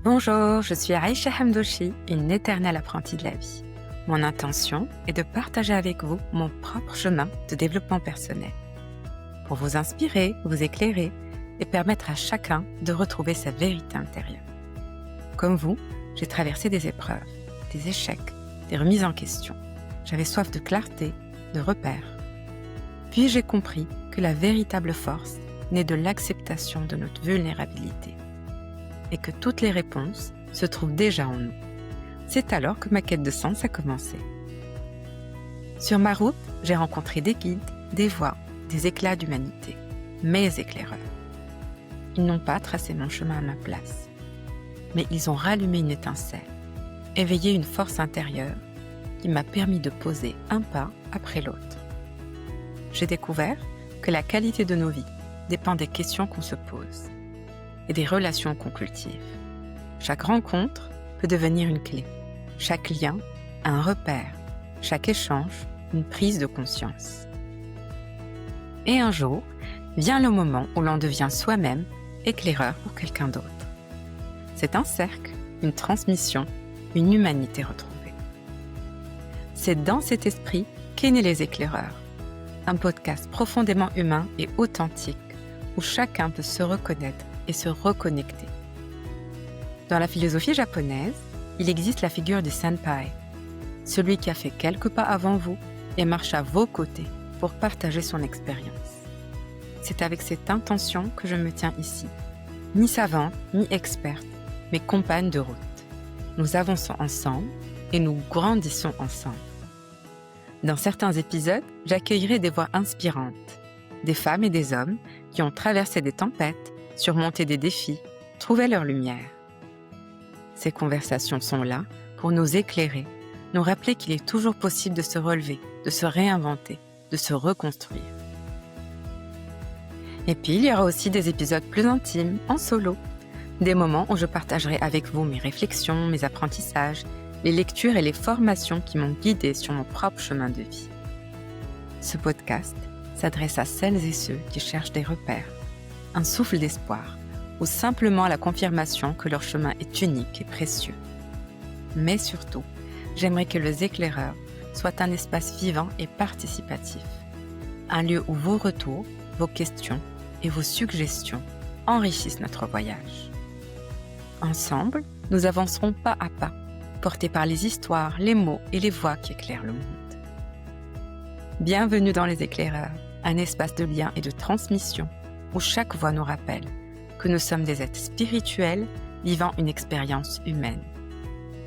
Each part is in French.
Bonjour, je suis Aïcha Hamdouchi, une éternelle apprentie de la vie. Mon intention est de partager avec vous mon propre chemin de développement personnel pour vous inspirer, vous éclairer et permettre à chacun de retrouver sa vérité intérieure. Comme vous, j'ai traversé des épreuves, des échecs, des remises en question. J'avais soif de clarté, de repères. Puis j'ai compris que la véritable force naît de l'acceptation de notre vulnérabilité et que toutes les réponses se trouvent déjà en nous. C'est alors que ma quête de sens a commencé. Sur ma route, j'ai rencontré des guides, des voix, des éclats d'humanité, mes éclaireurs. Ils n'ont pas tracé mon chemin à ma place, mais ils ont rallumé une étincelle, éveillé une force intérieure qui m'a permis de poser un pas après l'autre. J'ai découvert que la qualité de nos vies dépend des questions qu'on se pose et des relations qu'on cultive. Chaque rencontre peut devenir une clé, chaque lien un repère, chaque échange une prise de conscience. Et un jour, vient le moment où l'on devient soi-même éclaireur pour quelqu'un d'autre. C'est un cercle, une transmission, une humanité retrouvée. C'est dans cet esprit qu'est né Les Éclaireurs, un podcast profondément humain et authentique où chacun peut se reconnaître et se reconnecter. Dans la philosophie japonaise, il existe la figure du senpai, celui qui a fait quelques pas avant vous et marche à vos côtés pour partager son expérience. C'est avec cette intention que je me tiens ici, ni savante, ni experte, mais compagne de route. Nous avançons ensemble et nous grandissons ensemble. Dans certains épisodes, j'accueillerai des voix inspirantes, des femmes et des hommes qui ont traversé des tempêtes, surmonté des défis, trouvé leur lumière. Ces conversations sont là pour nous éclairer, nous rappeler qu'il est toujours possible de se relever, de se réinventer, de se reconstruire. Et puis, il y aura aussi des épisodes plus intimes, en solo, des moments où je partagerai avec vous mes réflexions, mes apprentissages, les lectures et les formations qui m'ont guidée sur mon propre chemin de vie. Ce podcast s'adresse à celles et ceux qui cherchent des repères, un souffle d'espoir ou simplement la confirmation que leur chemin est unique et précieux. Mais surtout, j'aimerais que Les Éclaireurs soit un espace vivant et participatif, un lieu où vos retours, vos questions et vos suggestions enrichissent notre voyage. Ensemble, nous avancerons pas à pas, portés par les histoires, les mots et les voix qui éclairent le monde. Bienvenue dans Les Éclaireurs, un espace de lien et de transmission où chaque voix nous rappelle que nous sommes des êtres spirituels vivant une expérience humaine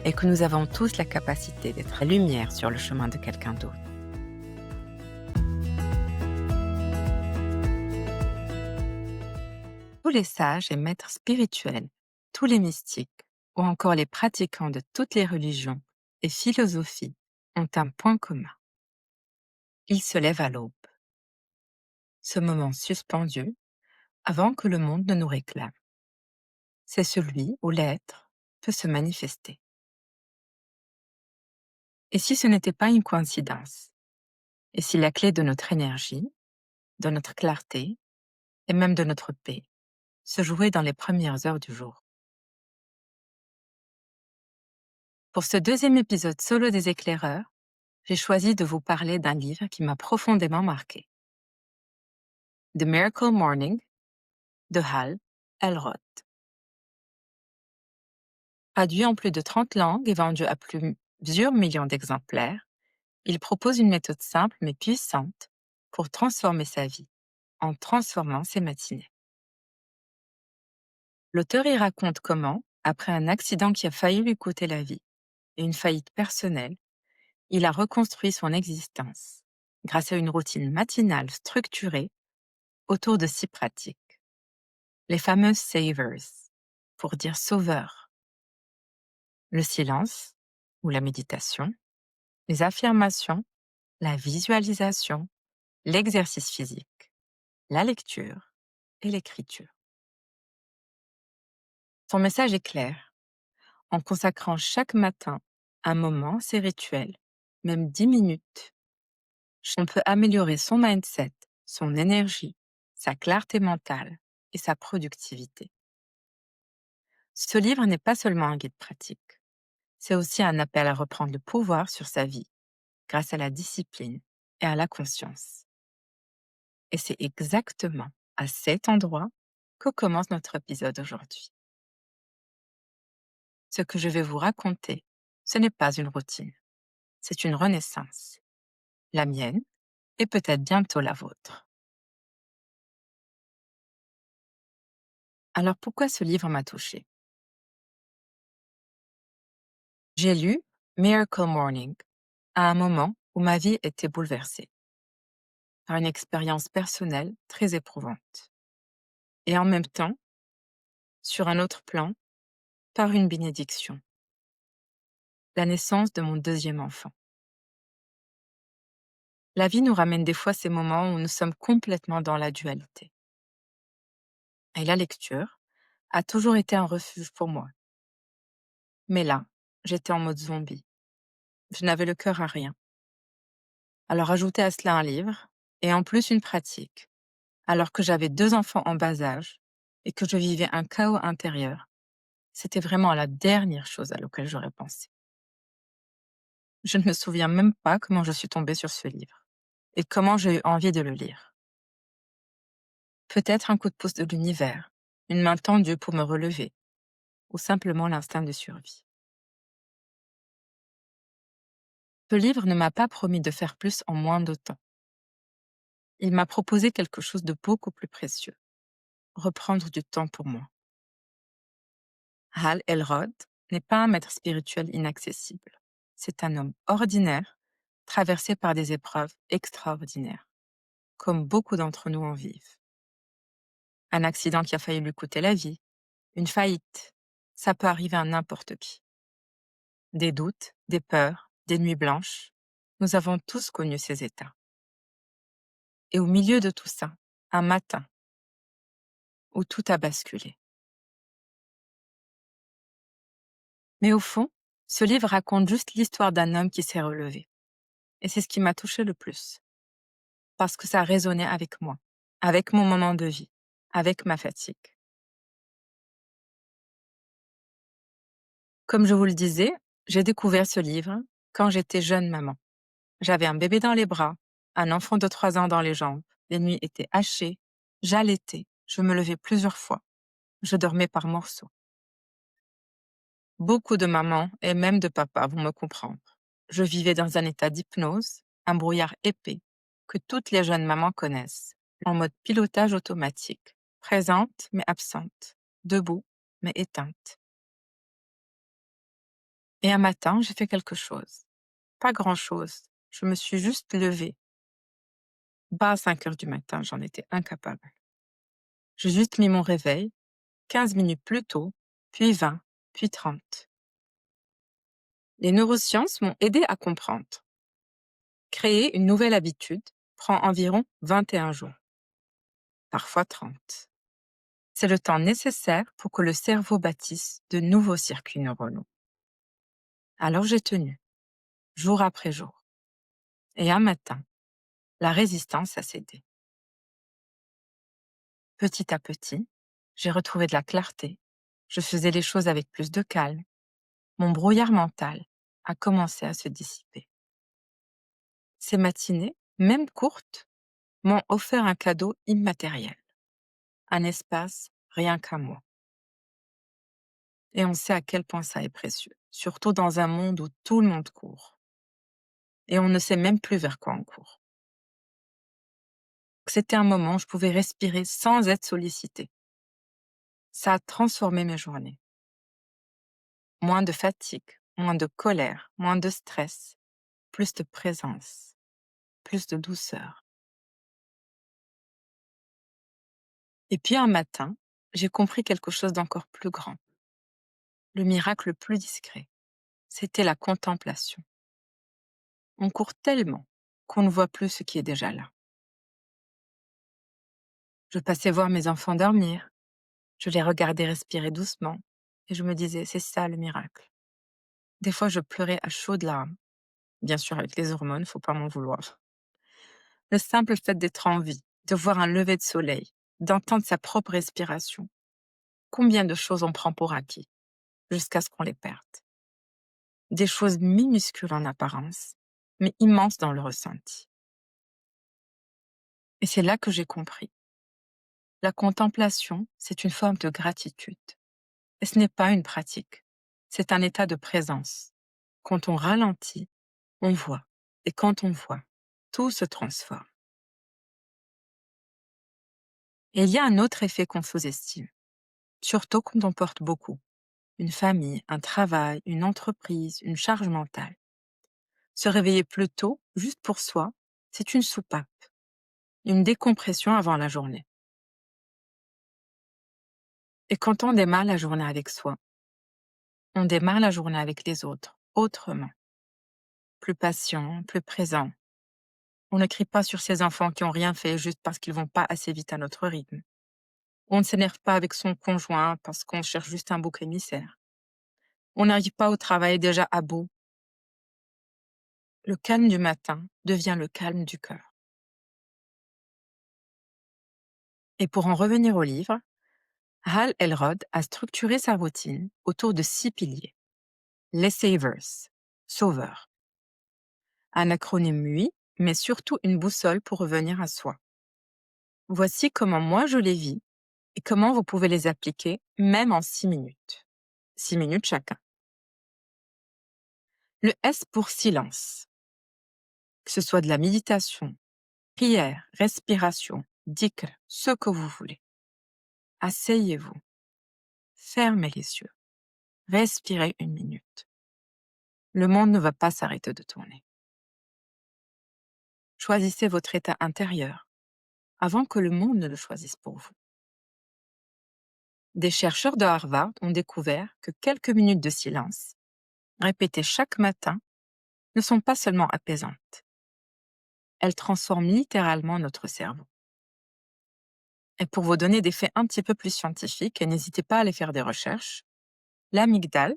et que nous avons tous la capacité d'être la lumière sur le chemin de quelqu'un d'autre. Tous les sages et maîtres spirituels, tous les mystiques ou encore les pratiquants de toutes les religions et philosophies ont un point commun. Ils se lèvent à l'aube. Ce moment suspendu avant que le monde ne nous réclame. C'est celui où l'être peut se manifester. Et si ce n'était pas une coïncidence? Et si la clé de notre énergie, de notre clarté et même de notre paix se jouait dans les premières heures du jour? Pour ce deuxième épisode solo des Éclaireurs, j'ai choisi de vous parler d'un livre qui m'a profondément marqué. The Miracle Morning de Hal Elrod. Traduit en plus de 30 langues et vendu à plusieurs millions d'exemplaires, il propose une méthode simple mais puissante pour transformer sa vie, en transformant ses matinées. L'auteur y raconte comment, après un accident qui a failli lui coûter la vie et une faillite personnelle, il a reconstruit son existence grâce à une routine matinale structurée autour de 6 pratiques. Les fameuses savers, pour dire sauveur. Le silence ou la méditation, les affirmations, la visualisation, l'exercice physique, la lecture et l'écriture. Son message est clair. En consacrant chaque matin un moment à ces rituels, même 10 minutes, on peut améliorer son mindset, son énergie, sa clarté mentale et sa productivité. Ce livre n'est pas seulement un guide pratique, c'est aussi un appel à reprendre le pouvoir sur sa vie grâce à la discipline et à la conscience. Et c'est exactement à cet endroit que commence notre épisode aujourd'hui. Ce que je vais vous raconter, ce n'est pas une routine, c'est une renaissance, la mienne et peut-être bientôt la vôtre. Alors pourquoi ce livre m'a touchée? J'ai lu Miracle Morning à un moment où ma vie était bouleversée par une expérience personnelle très éprouvante. Et en même temps, sur un autre plan, par une bénédiction, la naissance de mon deuxième enfant. La vie nous ramène des fois ces moments où nous sommes complètement dans la dualité. Et la lecture a toujours été un refuge pour moi. Mais là, j'étais en mode zombie. Je n'avais le cœur à rien. Alors ajoutez à cela un livre, et en plus une pratique, alors que j'avais 2 enfants en bas âge et que je vivais un chaos intérieur. C'était vraiment la dernière chose à laquelle j'aurais pensé. Je ne me souviens même pas comment je suis tombée sur ce livre et comment j'ai eu envie de le lire. Peut-être un coup de pouce de l'univers, une main tendue pour me relever, ou simplement l'instinct de survie. Ce livre ne m'a pas promis de faire plus en moins de temps. Il m'a proposé quelque chose de beaucoup plus précieux, reprendre du temps pour moi. Hal Elrod n'est pas un maître spirituel inaccessible. C'est un homme ordinaire, traversé par des épreuves extraordinaires, comme beaucoup d'entre nous en vivent. Un accident qui a failli lui coûter la vie, une faillite, ça peut arriver à n'importe qui. Des doutes, des peurs, des nuits blanches, nous avons tous connu ces états. Et au milieu de tout ça, un matin où tout a basculé. Mais au fond, ce livre raconte juste l'histoire d'un homme qui s'est relevé. Et c'est ce qui m'a touchée le plus. Parce que ça résonnait avec moi, avec mon moment de vie, avec ma fatigue. Comme je vous le disais, j'ai découvert ce livre quand j'étais jeune maman. J'avais un bébé dans les bras, un enfant de 3 ans dans les jambes, les nuits étaient hachées, j'allaitais, je me levais plusieurs fois, je dormais par morceaux. Beaucoup de mamans et même de papas vont me comprendre. Je vivais dans un état d'hypnose, un brouillard épais, que toutes les jeunes mamans connaissent, en mode pilotage automatique, présente mais absente, debout mais éteinte. Et un matin, j'ai fait quelque chose. Pas grand-chose. Je me suis juste levée. Pas à 5 heures du matin, j'en étais incapable. J'ai juste mis mon réveil, 15 minutes plus tôt, puis 20, puis 30. Les neurosciences m'ont aidé à comprendre. Créer une nouvelle habitude prend environ 21 jours, parfois 30. C'est le temps nécessaire pour que le cerveau bâtisse de nouveaux circuits neuronaux. Alors j'ai tenu, jour après jour. Et un matin, la résistance a cédé. Petit à petit, j'ai retrouvé de la clarté. Je faisais les choses avec plus de calme. Mon brouillard mental a commencé à se dissiper. Ces matinées, même courtes, m'ont offert un cadeau immatériel, un espace rien qu'à moi. Et on sait à quel point ça est précieux, surtout dans un monde où tout le monde court. Et on ne sait même plus vers quoi on court. C'était un moment où je pouvais respirer sans être sollicitée. Ça a transformé mes journées. Moins de fatigue, moins de colère, moins de stress, plus de présence, plus de douceur. Et puis un matin, j'ai compris quelque chose d'encore plus grand. Le miracle le plus discret, c'était la contemplation. On court tellement qu'on ne voit plus ce qui est déjà là. Je passais voir mes enfants dormir, je les regardais respirer doucement, et je me disais, c'est ça le miracle. Des fois, je pleurais à chaudes larmes. Bien sûr, avec les hormones, faut pas m'en vouloir. Le simple fait d'être en vie, de voir un lever de soleil, d'entendre sa propre respiration, combien de choses on prend pour acquis, jusqu'à ce qu'on les perde. Des choses minuscules en apparence, mais immenses dans le ressenti. Et c'est là que j'ai compris. La contemplation, c'est une forme de gratitude. Et ce n'est pas une pratique, c'est un état de présence. Quand on ralentit, on voit. Et quand on voit, tout se transforme. Et il y a un autre effet qu'on sous-estime, surtout quand on porte beaucoup. Une famille, un travail, une entreprise, une charge mentale. Se réveiller plus tôt, juste pour soi, c'est une soupape, une décompression avant la journée. Et quand on démarre la journée avec soi, on démarre la journée avec les autres, autrement. Plus patient, plus présent. On ne crie pas sur ses enfants qui n'ont rien fait juste parce qu'ils vont pas assez vite à notre rythme. On ne s'énerve pas avec son conjoint parce qu'on cherche juste un bouc émissaire. On n'arrive pas au travail déjà à bout. Le calme du matin devient le calme du cœur. Et pour en revenir au livre, Hal Elrod a structuré sa routine autour de 6 piliers. Les savers, sauveurs. Un acronyme oui, mais surtout une boussole pour revenir à soi. Voici comment moi je les vis et comment vous pouvez les appliquer même en 6 minutes. 6 minutes chacun. Le S pour silence. Que ce soit de la méditation, prière, respiration, dhikr, ce que vous voulez. Asseyez-vous. Fermez les yeux. Respirez 1 minute. Le monde ne va pas s'arrêter de tourner. Choisissez votre état intérieur avant que le monde ne le choisisse pour vous. Des chercheurs de Harvard ont découvert que quelques minutes de silence, répétées chaque matin, ne sont pas seulement apaisantes. Elles transforment littéralement notre cerveau. Et pour vous donner des faits un petit peu plus scientifiques, et n'hésitez pas à aller faire des recherches, l'amygdale,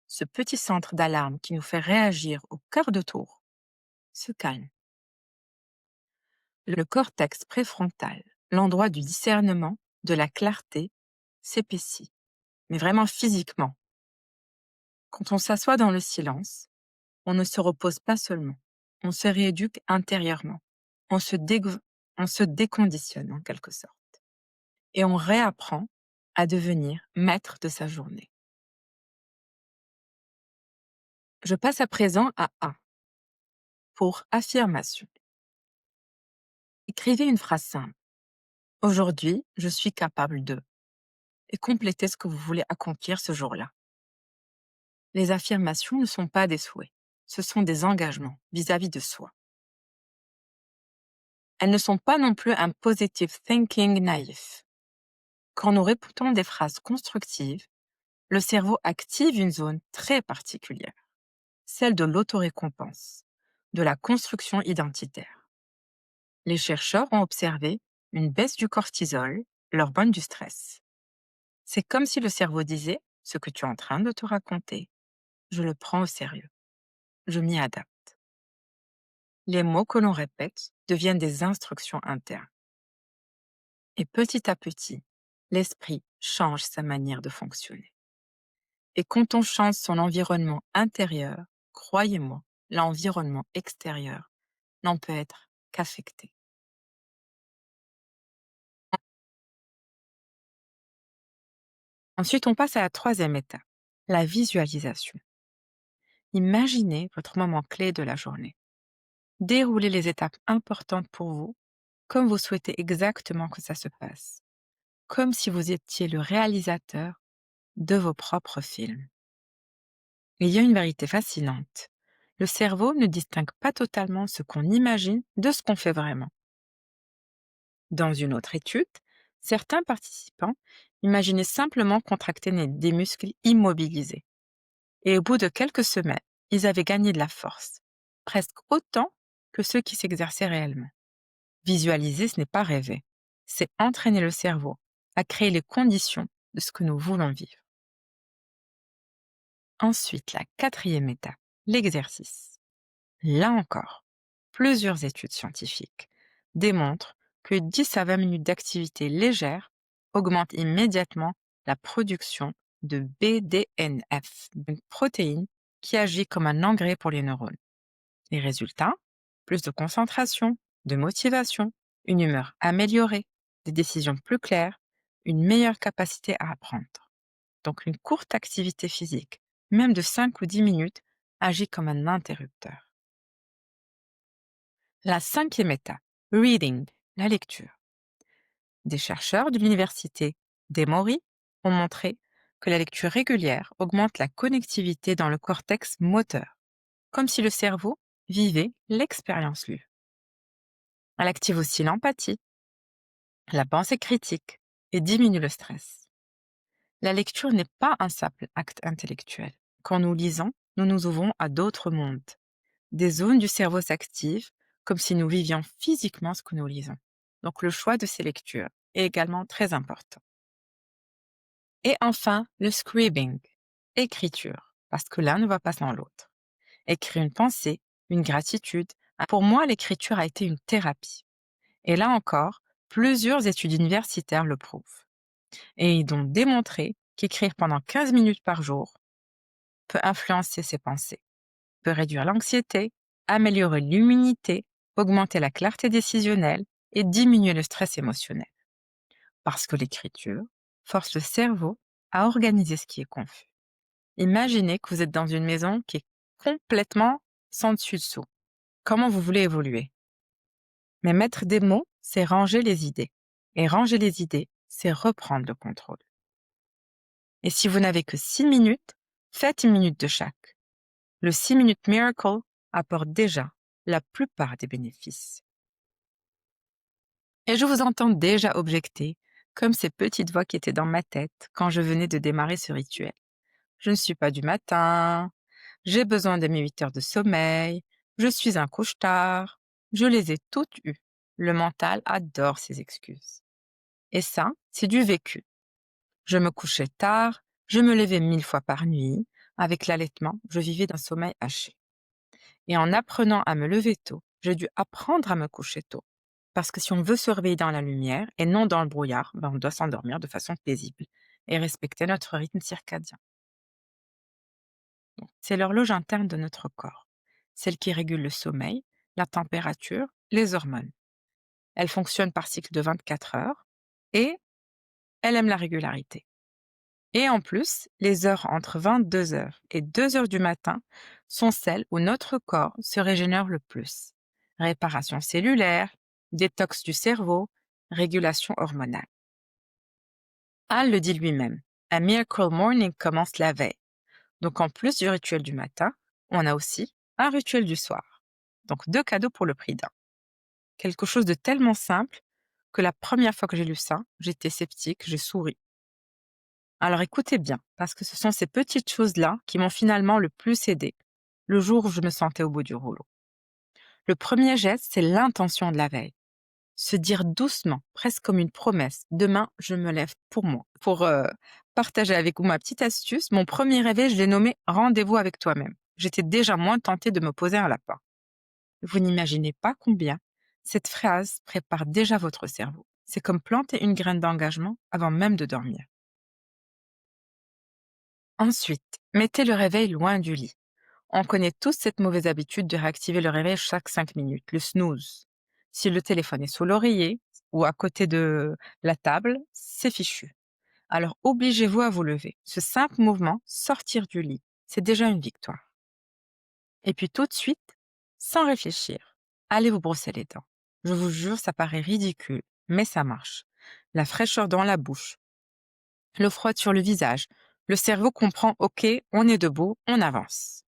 ce petit centre d'alarme qui nous fait réagir au quart de tour, se calme. Le cortex préfrontal, l'endroit du discernement, de la clarté, s'épaissit, mais vraiment physiquement. Quand on s'assoit dans le silence, on ne se repose pas seulement, on se rééduque intérieurement, on se déconditionne en quelque sorte, et on réapprend à devenir maître de sa journée. Je passe à présent à A, pour affirmation. Écrivez une phrase simple. Aujourd'hui, je suis capable de. Et complétez ce que vous voulez accomplir ce jour-là. Les affirmations ne sont pas des souhaits, ce sont des engagements vis-à-vis de soi. Elles ne sont pas non plus un positive thinking naïf. Quand nous répétons des phrases constructives, le cerveau active une zone très particulière, celle de l'autorécompense, de la construction identitaire. Les chercheurs ont observé une baisse du cortisol, l'hormone du stress. C'est comme si le cerveau disait: ce que tu es en train de te raconter, je le prends au sérieux, je m'y adapte. Les mots que l'on répète deviennent des instructions internes. Et petit à petit, l'esprit change sa manière de fonctionner. Et quand on change son environnement intérieur, croyez-moi, l'environnement extérieur n'en peut être qu'affecté. Ensuite, on passe à la troisième étape, la visualisation. Imaginez votre moment clé de la journée. Déroulez les étapes importantes pour vous, comme vous souhaitez exactement que ça se passe, comme si vous étiez le réalisateur de vos propres films. Il y a une vérité fascinante. Le cerveau ne distingue pas totalement ce qu'on imagine de ce qu'on fait vraiment. Dans une autre étude, certains participants imaginaient simplement contracter des muscles immobilisés. Et au bout de quelques semaines, ils avaient gagné de la force, presque autant que ceux qui s'exerçaient réellement. Visualiser, ce n'est pas rêver, c'est entraîner le cerveau à créer les conditions de ce que nous voulons vivre. Ensuite, la quatrième étape, l'exercice. Là encore, plusieurs études scientifiques démontrent que 10 à 20 minutes d'activité légère augmentent immédiatement la production de BDNF, une protéine qui agit comme un engrais pour les neurones. Les résultats, plus de concentration, de motivation, une humeur améliorée, des décisions plus claires, une meilleure capacité à apprendre. Donc une courte activité physique, même de 5 ou 10 minutes, agit comme un interrupteur. La cinquième étape, reading, la lecture. Des chercheurs de l'université d'Emory ont montré que la lecture régulière augmente la connectivité dans le cortex moteur, comme si le cerveau vivait l'expérience lue. Elle active aussi l'empathie, la pensée critique et diminue le stress. La lecture n'est pas un simple acte intellectuel. Quand nous lisons, nous nous ouvrons à d'autres mondes. Des zones du cerveau s'activent comme si nous vivions physiquement ce que nous lisons. Donc le choix de ces lectures est également très important. Et enfin, le scribing, écriture, parce que l'un ne va pas sans l'autre. Écrire une pensée, une gratitude. Pour moi, l'écriture a été une thérapie. Et là encore, plusieurs études universitaires le prouvent. Et ils ont démontré qu'écrire pendant 15 minutes par jour peut influencer ses pensées, peut réduire l'anxiété, améliorer l'immunité, augmenter la clarté décisionnelle et diminuer le stress émotionnel. Parce que l'écriture force le cerveau à organiser ce qui est confus. Imaginez que vous êtes dans une maison qui est complètement sans dessus-dessous. Comment vous voulez évoluer? Mais mettre des mots, c'est ranger les idées. Et ranger les idées, c'est reprendre le contrôle. Et si vous n'avez que 6 minutes, faites 1 minute de chaque. Le 6 minutes miracle apporte déjà la plupart des bénéfices. Et je vous entends déjà objecter, comme ces petites voix qui étaient dans ma tête quand je venais de démarrer ce rituel. Je ne suis pas du matin, j'ai besoin de mes 8 heures de sommeil, je suis un couche-tard. Je les ai toutes eues. Le mental adore ces excuses. Et ça, c'est du vécu. Je me couchais tard, je me levais 1000 fois par nuit. Avec l'allaitement, je vivais d'un sommeil haché. Et en apprenant à me lever tôt, j'ai dû apprendre à me coucher tôt. Parce que si on veut se réveiller dans la lumière et non dans le brouillard, on doit s'endormir de façon paisible et respecter notre rythme circadien. C'est l'horloge interne de notre corps, celle qui régule le sommeil, la température, les hormones. Elle fonctionne par cycle de 24 heures et elle aime la régularité. Et en plus, les heures entre 22 heures et 2 heures du matin sont celles où notre corps se régénère le plus. Réparation cellulaire, détox du cerveau, régulation hormonale. Hall le dit lui-même, un miracle morning commence la veille. Donc en plus du rituel du matin, on a aussi un rituel du soir. Donc 2 cadeaux pour le prix d'un. Quelque chose de tellement simple que la première fois que j'ai lu ça, j'étais sceptique, j'ai souri. Alors écoutez bien, parce que ce sont ces petites choses-là qui m'ont finalement le plus aidé, le jour où je me sentais au bout du rouleau. Le premier geste, c'est l'intention de la veille. Se dire doucement, presque comme une promesse, demain, je me lève pour moi. Pour partager avec vous ma petite astuce, mon premier réveil, je l'ai nommé rendez-vous avec toi-même. J'étais déjà moins tentée de me poser un lapin. Vous n'imaginez pas combien cette phrase prépare déjà votre cerveau. C'est comme planter une graine d'engagement avant même de dormir. Ensuite, mettez le réveil loin du lit. On connaît tous cette mauvaise habitude de réactiver le réveil chaque 5 minutes, le snooze. Si le téléphone est sous l'oreiller ou à côté de la table, c'est fichu. Alors obligez-vous à vous lever. Ce simple mouvement, sortir du lit, c'est déjà une victoire. Et puis tout de suite, sans réfléchir, allez vous brosser les dents. Je vous jure, ça paraît ridicule, mais ça marche. La fraîcheur dans la bouche, l'eau froide sur le visage, le cerveau comprend, ok, on est debout, on avance.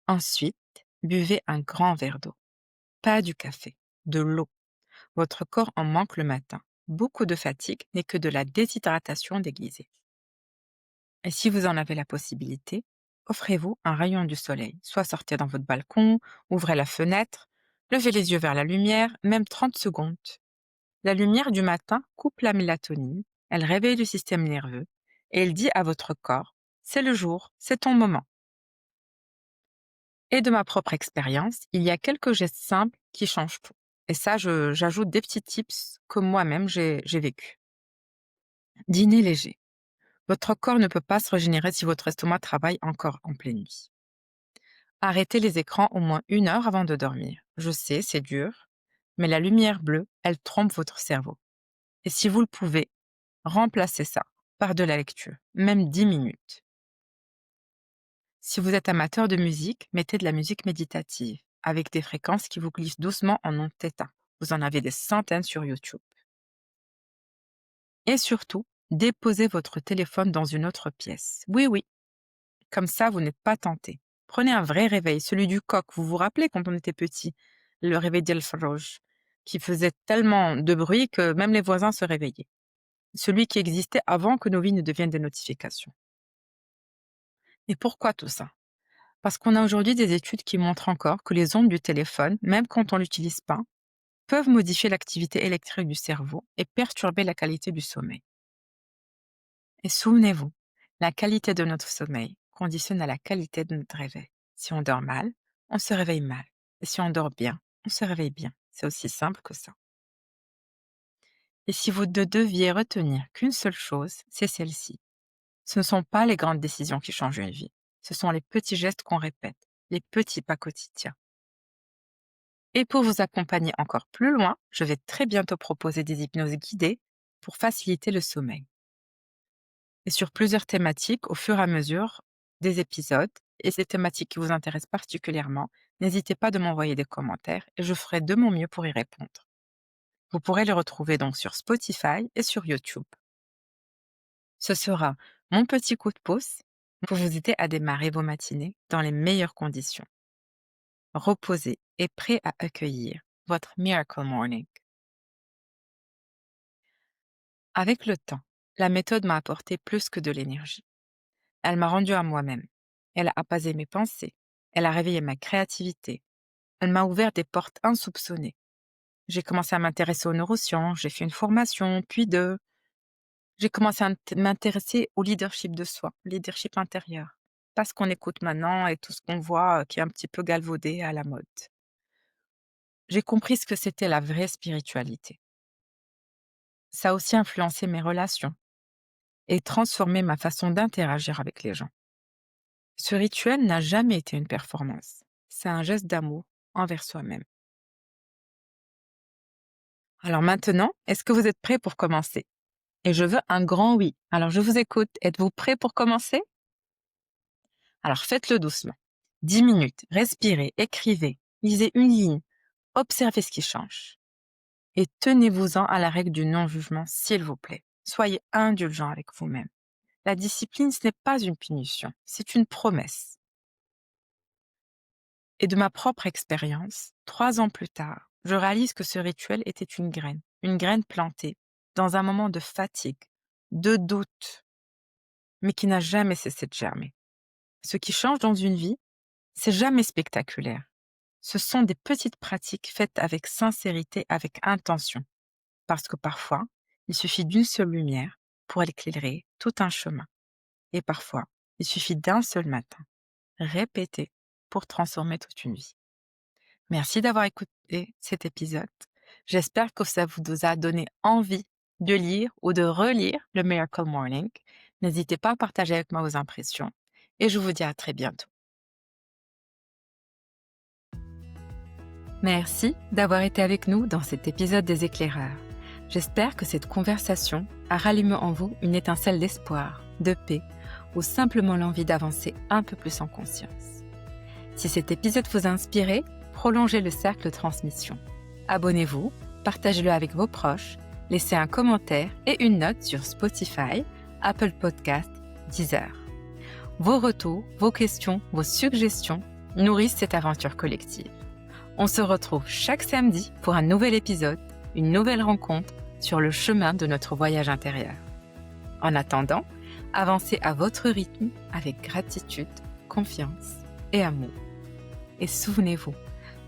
Ensuite, buvez un grand verre d'eau. Pas du café, de l'eau. Votre corps en manque le matin. Beaucoup de fatigue n'est que de la déshydratation déguisée. Et si vous en avez la possibilité, offrez-vous un rayon du soleil. Soit sortez dans votre balcon, ouvrez la fenêtre, levez les yeux vers la lumière, même 30 secondes. La lumière du matin coupe la mélatonine, elle réveille le système nerveux et elle dit à votre corps, c'est le jour, c'est ton moment. Et de ma propre expérience, il y a quelques gestes simples qui changent tout. Et ça, j'ajoute des petits tips que moi-même j'ai vécu. Dîner léger. Votre corps ne peut pas se régénérer si votre estomac travaille encore en pleine nuit. Arrêtez les écrans au moins 1 heure avant de dormir. Je sais, c'est dur, mais la lumière bleue, elle trompe votre cerveau. Et si vous le pouvez, remplacez ça par de la lecture, même 10 minutes. Si vous êtes amateur de musique, mettez de la musique méditative, avec des fréquences qui vous glissent doucement en ondes θ. Vous en avez des centaines sur YouTube. Et surtout, déposez votre téléphone dans une autre pièce. Oui, oui, comme ça, vous n'êtes pas tenté. Prenez un vrai réveil, celui du coq. Vous vous rappelez quand on était petit, le réveil d'El-Farouj, qui faisait tellement de bruit que même les voisins se réveillaient. Celui qui existait avant que nos vies ne deviennent des notifications. Et pourquoi tout ça? Parce qu'on a aujourd'hui des études qui montrent encore que les ondes du téléphone, même quand on ne l'utilise pas, peuvent modifier l'activité électrique du cerveau et perturber la qualité du sommeil. Et souvenez-vous, la qualité de notre sommeil conditionne à la qualité de notre réveil. Si on dort mal, on se réveille mal. Et si on dort bien, on se réveille bien. C'est aussi simple que ça. Et si vous ne deviez retenir qu'une seule chose, c'est celle-ci. Ce ne sont pas les grandes décisions qui changent une vie. Ce sont les petits gestes qu'on répète, les petits pas quotidiens. Et pour vous accompagner encore plus loin, je vais très bientôt proposer des hypnoses guidées pour faciliter le sommeil. Et sur plusieurs thématiques au fur et à mesure des épisodes, et ces thématiques qui vous intéressent particulièrement, n'hésitez pas de m'envoyer des commentaires et je ferai de mon mieux pour y répondre. Vous pourrez les retrouver donc sur Spotify et sur YouTube. Ce sera mon petit coup de pouce pour vous aider à démarrer vos matinées dans les meilleures conditions. Reposé et prêt à accueillir votre Miracle Morning. Avec le temps, la méthode m'a apporté plus que de l'énergie. Elle m'a rendu à moi-même. Elle a apaisé mes pensées. Elle a réveillé ma créativité. Elle m'a ouvert des portes insoupçonnées. J'ai commencé à m'intéresser aux neurosciences, j'ai fait une formation, puis deux. J'ai commencé à m'intéresser au leadership de soi, au leadership intérieur. Pas ce qu'on écoute maintenant et tout ce qu'on voit qui est un petit peu galvaudé à la mode. J'ai compris ce que c'était la vraie spiritualité. Ça a aussi influencé mes relations et transformé ma façon d'interagir avec les gens. Ce rituel n'a jamais été une performance. C'est un geste d'amour envers soi-même. Alors maintenant, est-ce que vous êtes prêts pour commencer? Et je veux un grand oui. Alors je vous écoute. Êtes-vous prêts pour commencer? Alors faites-le doucement. 10 minutes, respirez, écrivez, lisez une ligne, observez ce qui change. Et tenez-vous-en à la règle du non-jugement, s'il vous plaît. Soyez indulgent avec vous-même. La discipline, ce n'est pas une punition, c'est une promesse. Et de ma propre expérience, 3 ans plus tard, je réalise que ce rituel était une graine plantée dans un moment de fatigue, de doute, mais qui n'a jamais cessé de germer. Ce qui change dans une vie, c'est jamais spectaculaire. Ce sont des petites pratiques faites avec sincérité, avec intention. Parce que parfois, il suffit d'une seule lumière pour éclairer tout un chemin. Et parfois, il suffit d'un seul matin, répété, pour transformer toute une vie. Merci d'avoir écouté cet épisode. J'espère que ça vous a donné envie de lire ou de relire le Miracle Morning. N'hésitez pas à partager avec moi vos impressions. Et je vous dis à très bientôt. Merci d'avoir été avec nous dans cet épisode des éclaireurs. J'espère que cette conversation a rallumé en vous une étincelle d'espoir, de paix ou simplement l'envie d'avancer un peu plus en conscience. Si cet épisode vous a inspiré, prolongez le cercle de transmission. Abonnez-vous, partagez-le avec vos proches, laissez un commentaire et une note sur Spotify, Apple Podcast, Deezer. Vos retours, vos questions, vos suggestions nourrissent cette aventure collective. On se retrouve chaque samedi pour un nouvel épisode, une nouvelle rencontre sur le chemin de notre voyage intérieur. En attendant, avancez à votre rythme avec gratitude, confiance et amour. Et souvenez-vous,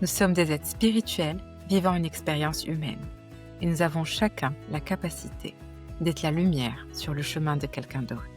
nous sommes des êtres spirituels vivant une expérience humaine. Et nous avons chacun la capacité d'être la lumière sur le chemin de quelqu'un d'autre.